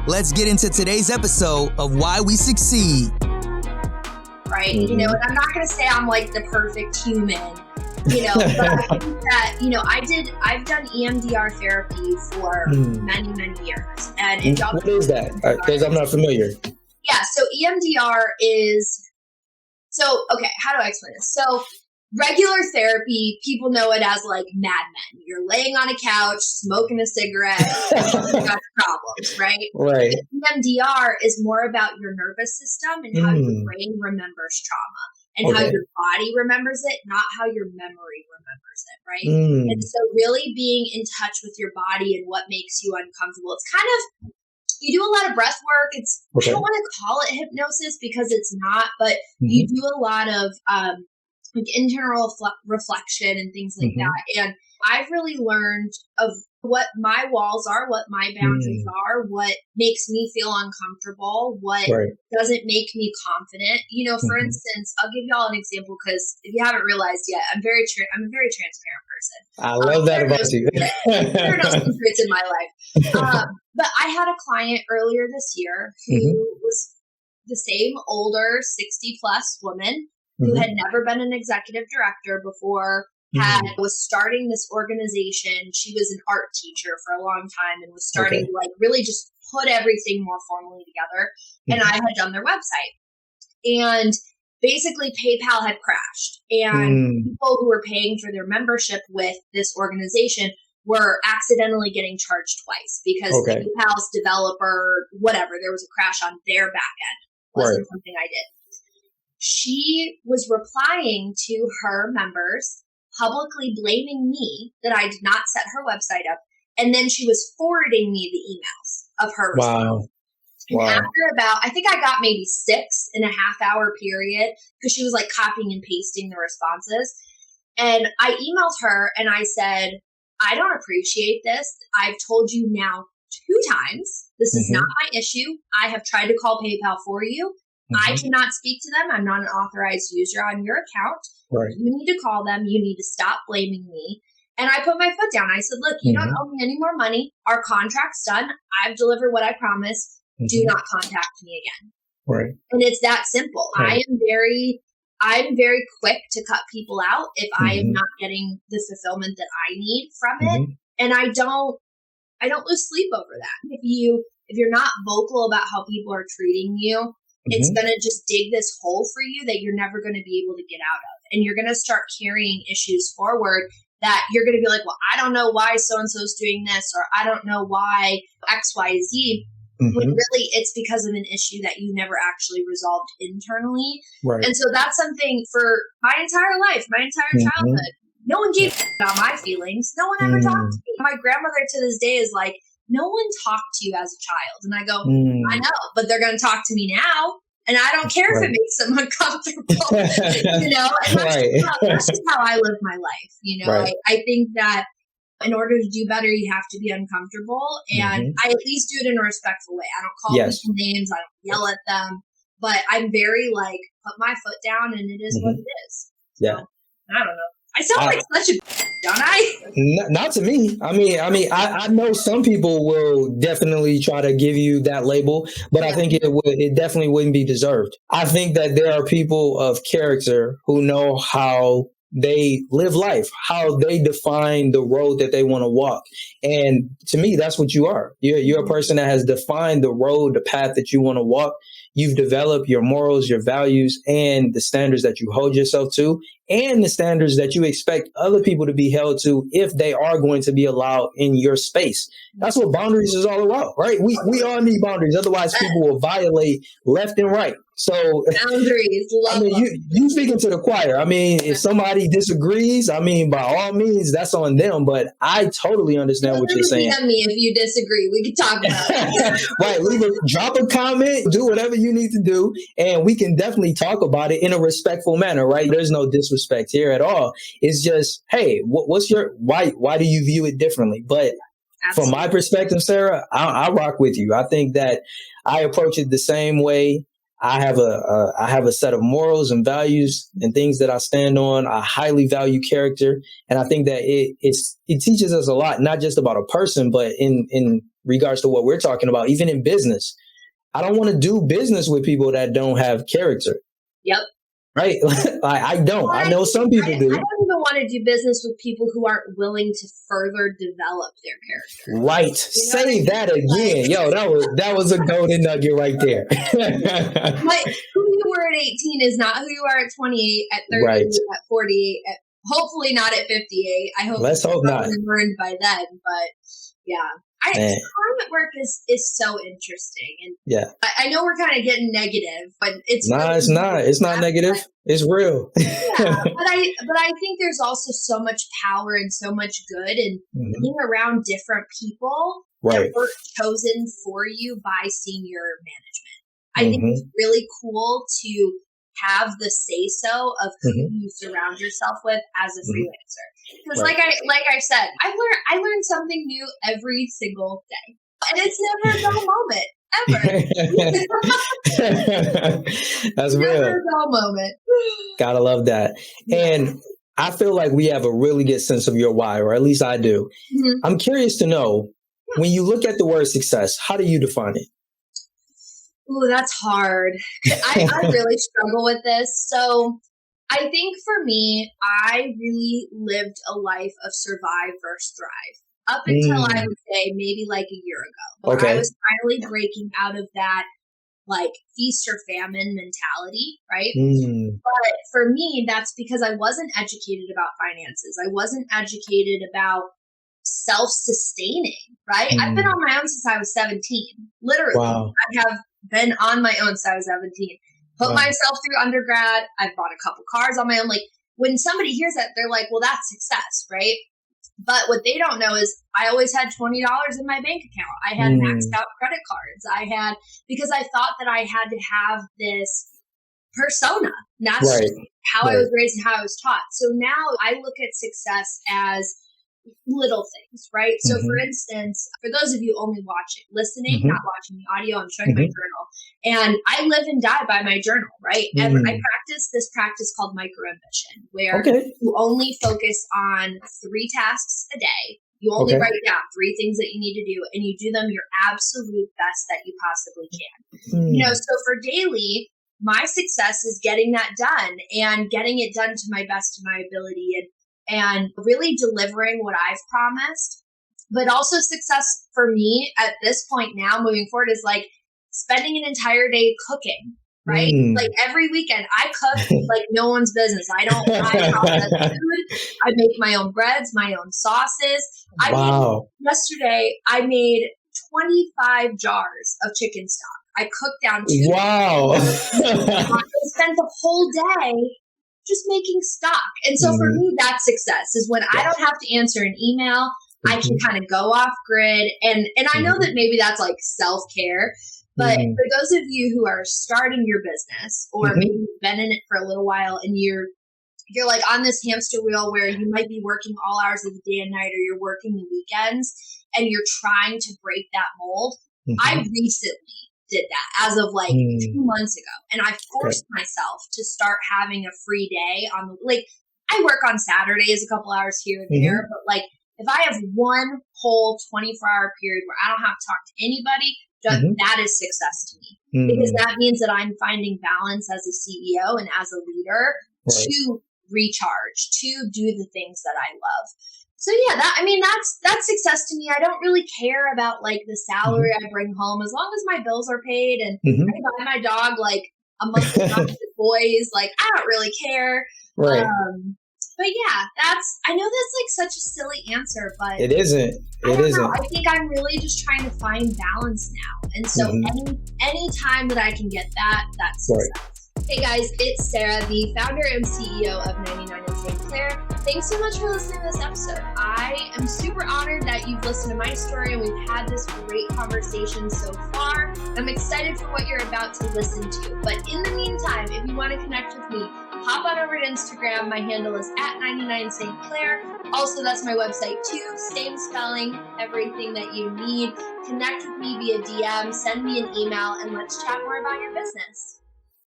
Let's get into today's episode of Why We Succeed. Right? You know, and I'm not going to say I'm like the perfect human, you know, but I think that, you know, I've done EMDR therapy for many, many years. And if y'all what is that? Because I'm not familiar. Yeah, so EMDR is, okay, how do I explain this? So regular therapy, people know it as like Mad Men. You're laying on a couch, smoking a cigarette, you got problems, right? Right. EMDR is more about your nervous system and how your brain remembers trauma and how your body remembers it, not how your memory remembers it, right? And so really being in touch with your body and what makes you uncomfortable. It's kind of, you do a lot of breath work. It's, I don't want to call it hypnosis because it's not, but you do a lot of, like internal reflection and things like that. And I've really learned of what my walls are, what my boundaries are, what makes me feel uncomfortable, what doesn't make me confident. You know, for instance, I'll give y'all an example because if you haven't realized yet, I'm a very transparent person. I love that about you. There are no secrets in my life. But I had a client earlier this year who was the same older 60 plus woman who had never been an executive director before, was starting this organization. She was an art teacher for a long time and was starting to like really just put everything more formally together. And I had done their website. And basically PayPal had crashed. And people who were paying for their membership with this organization were accidentally getting charged twice because PayPal's developer, whatever, there was a crash on their back end. Wasn't something I did. She was replying to her members, publicly blaming me that I did not set her website up. And then she was forwarding me the emails of her response. And after about, I think I got maybe 6.5 hour period because she was like copying and pasting the responses. And I emailed her and I said, I don't appreciate this. I've told you now 2 times. This is not my issue. I have tried to call PayPal for you. I cannot speak to them. I'm not an authorized user on your account. You need to call them. You need to stop blaming me. And I put my foot down. I said, look, you don't owe me any more money. Our contract's done. I've delivered what I promised. Do not contact me again. And it's that simple. I'm very quick to cut people out if I am not getting the fulfillment that I need from it. And I don't lose sleep over that. If you're not vocal about how people are treating you, it's going to just dig this hole for you that you're never going to be able to get out of. And you're going to start carrying issues forward that you're going to be like, well, I don't know why so-and-so's doing this, or I don't know why X, Y, Z. When really it's because of an issue that you never actually resolved internally. And so that's something for my entire life, my entire childhood. No one gave about my feelings. No one ever talked to me. My grandmother to this day is like, no one talked to you as a child. And I go, I know, but they're going to talk to me now. And I don't care if it makes them uncomfortable, you know, and that's just how I live my life. You know, I think that in order to do better, you have to be uncomfortable. And I at least do it in a respectful way. I don't call people names. I don't yell at them, but I'm very like, put my foot down and it is what it is. So, I don't know. I sound like such a don't I? Not to me. I mean, I know some people will definitely try to give you that label, but I think it definitely wouldn't be deserved. I think that there are people of character who know how they live life, how they define the road that they want to walk. And to me, that's what you are. You're a person that has defined the road, the path that you want to walk. You've developed your morals, your values, and the standards that you hold yourself to, and the standards that you expect other people to be held to if they are going to be allowed in your space. That's what boundaries is all about, right? We all need boundaries. Otherwise, people will violate left and right. So boundaries. I mean, you speaking to the choir. I mean, if somebody disagrees, I mean, by all means, that's on them. But I totally understand what you're saying. DM me if you disagree. We can talk about it. Right. Drop a comment, do whatever you need to do, and we can definitely talk about it in a respectful manner, right? There's no disrespect here at all. It's just, hey, what's your why do you view it differently? But from my perspective, Sarah, I rock with you. I think that I approach it the same way. I have a set of morals and values and things that I stand on. I highly value character, and I think that it teaches us a lot, not just about a person, but in regards to what we're talking about, even in business. I don't want to do business with people that don't have character. Yep. Right? I don't. I know some people do. I don't even want to do business with people who aren't willing to further develop their character. Right. You know Say that again. Yo, that was a golden nugget right there. But who you were at 18 is not who you are at 28, at 30, right. at 48, hopefully not at 58. I hope Let's hope not. Learned by then, but yeah. Climate work is so interesting, and yeah, I know we're kind of getting negative, but it's it's not. It's not negative. It's real. Yeah, but I think there's also so much power and so much good in being around different people that were chosen for you by senior management. I think it's really cool to have the say-so of who you surround yourself with as a freelancer. Because like I said, I learn something new every single day. And it's never a dull moment. Ever. That's real. Never a dull moment. Gotta love that. And I feel like we have a really good sense of your why, or at least I do. I'm curious to know, when you look at the word success, how do you define it? Ooh, that's hard. I really struggle with this. So I think for me, I really lived a life of survive versus thrive up until I would say maybe like a year ago. Where I was finally breaking out of that like feast or famine mentality, right? But for me, that's because I wasn't educated about finances. I wasn't educated about self-sustaining, right? I've been on my own since I was 17. Literally. Wow. I have been on my own since I was 17. Put myself through undergrad. I've bought a couple cars on my own. Like when somebody hears that, they're like, well, that's success, right? But what they don't know is I always had $20 in my bank account. I had maxed out credit cards. Because I thought that I had to have this persona. And that's just how I was raised and how I was taught. So now I look at success as little things, right? So for instance, for those of you only listening, not watching the audio, I'm showing my journal. And I live and die by my journal, right? And I practice this practice called micro-ambition, where you only focus on 3 tasks a day. You only write down 3 things that you need to do, and you do them your absolute best that you possibly can. So for daily, my success is getting that done and getting it done to my best of my ability and really delivering what I've promised. But also success for me at this point now moving forward is like spending an entire day cooking, right? Like every weekend I cook like no one's business. I don't buy processed food. I make my own breads, my own sauces. Yesterday I made 25 jars of chicken stock. I cooked down 2. Wow. I spent the whole day just making stock. And so for me, that's success is when I don't have to answer an email. I can kind of go off grid. And I know that maybe that's like self-care, but for those of you who are starting your business or maybe you've been in it for a little while and you're like on this hamster wheel where you might be working all hours of the day and night, or you're working the weekends and you're trying to break that mold. I recently did that as of like 2 months ago. And I forced myself to start having a free day on like, I work on Saturdays, a couple hours here and there, but like if I have one whole 24-hour period where I don't have to talk to anybody, that is success to me because that means that I'm finding balance as a CEO and as a leader to recharge, to do the things that I love. So yeah, that's success to me. I don't really care about like the salary I bring home as long as my bills are paid and I buy my dog like a monthly box of toys. Like I don't really care. Right. But yeah, I know that's like such a silly answer, but it isn't. It isn't. I think I'm really just trying to find balance now. And so any time that I can get that, that's success. Hey guys, it's Sarah, the founder and CEO of 99 in St. Clair. Thanks so much for listening to this episode. I am super honored that you've listened to my story and we've had this great conversation so far. I'm excited for what you're about to listen to. But in the meantime, if you want to connect with me, hop on over to Instagram. My handle is @99 St. Clair. Also, that's my website too. Same spelling, everything that you need. Connect with me via DM, send me an email, and let's chat more about your business.